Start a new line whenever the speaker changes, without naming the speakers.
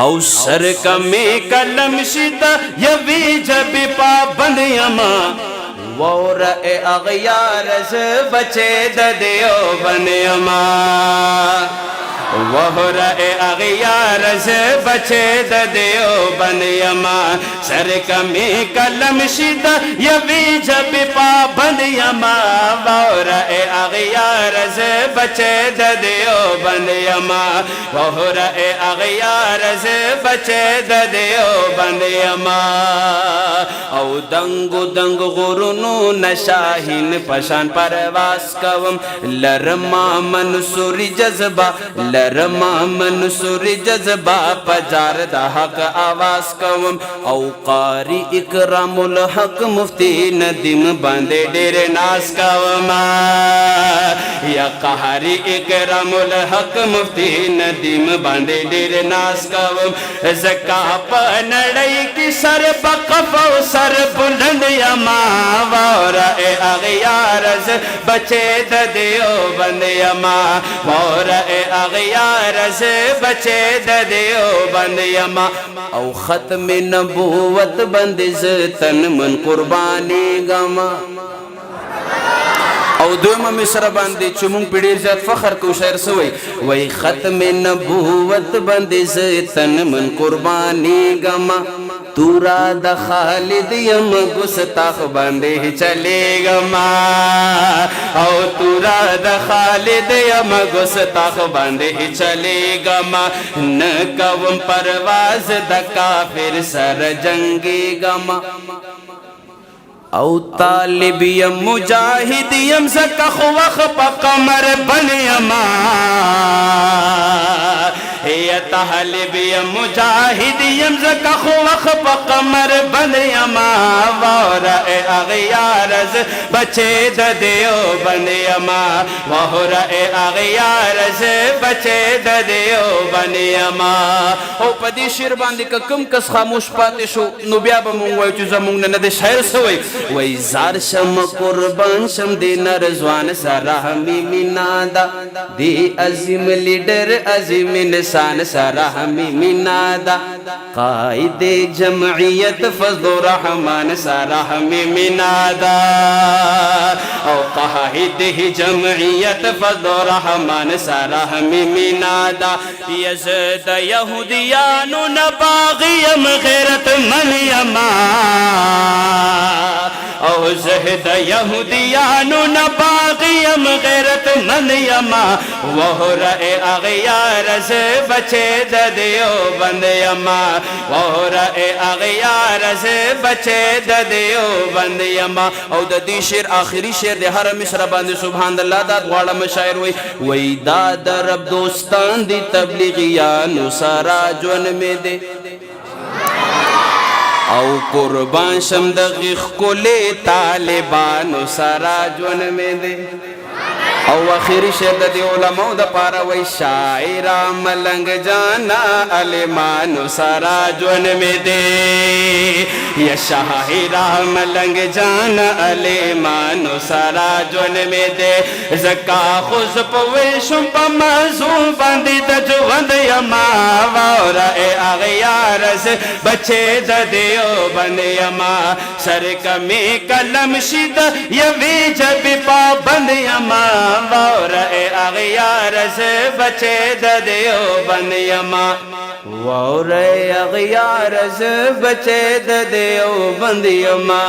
او سر کمی کلم شیتا یوی جب پابند یما وور اے اغیار ز بچے دیو بن یما وہر اے اغیار ز بچے دیو بن یما سر کمی کلم شیتا یوی جب پابند یما وہر اے اغیار ز بچے دیو بن یما وہر اے اغیار ز بچے دیو بن یما او دنگو دنگ غرونو نشاہین پشان پرواز کوم لرما منصوری جذبہ لرما منصوری جذبہ پجار دا حق آواز کوم او قاری اکرام الحق مفتی ندیم باندے ڈیر ناس کوم یا قاری اکرام الحق مفتی ندیم باندے ڈیر ناس کوم زکا پا نڑی کی سر بقف و سر بلند یما وورا اے اغیار ز بچے دیو بند یما وورا اے اغیار ز بچے دیو بند یما او ختم نبوت بند ز تن من قربانی گما او دوما مصر باندې چې مونږ په ډېر زیات فخر کوو شاعر څه وایي ختم نبوت باندې زه تن من قرباني ګما تورا د خالد یم ګستاخ باندې چلېږما او تورا د خالد یم ګستاخ باندې چلېږما نه کوم پرواز د کافر سره جنګېږما او طالب یم مجاہد یم زکا خوخ پا قمر بن یما یا طالب یم مجاہد یم زکا خوخ پا قمر بن یما وورا اے اغیار ز بچے دیو بن یما وورا اے اغیار ز بچے دیو بن یما او پدی شیر باندې کم کس خاموش پاتې شو نو بیا به مونږ وایو چې زمونږ نه د شاعر څه وایي وی زار شم قربان شم دی نرزوان سارا ہمی منادا دی عظیم لیڈر عظیم انسان سارا ہمی منادا قائد جمعیت فضل الرحمن سارا ہمی منادا او قائد جمعیت فضل الرحمن سارا ہمی منادا یزد یہودیانو نباغیم غیرت من یما او زہد یہودیانو نباغیم غیرت من یما وہر اے اغیار ز بچے دیو بند یما وہر اے اغیار ز بچے دیو بند یما او د دی شیر آخری شیر دی ہر مصر باندې سبحان اللہ داد غواړه مشاعر وی دا در رب دوستان دی تبلیغیانو سارا جون میں دے او قربان شم دغیخ کلی طالبانو سارا جون میں دے او آخری شعر دی علماء دا پارا وی شاعرہ ملنگ جانا علمانو سارا جون میں دے یا شاعرہ ملنگ جانا علمانو سارا جون میں دے زکا خوز پویشم پا مازون باندی دا جوند یما وورا اے اغیار ز بچے دا دیو بن یما سر کمی کلم شید یوی جب پا بند یما وورا اے اغیار ز بچے دیو بن یما وورا اے اغیار ز بچے دیو بن یما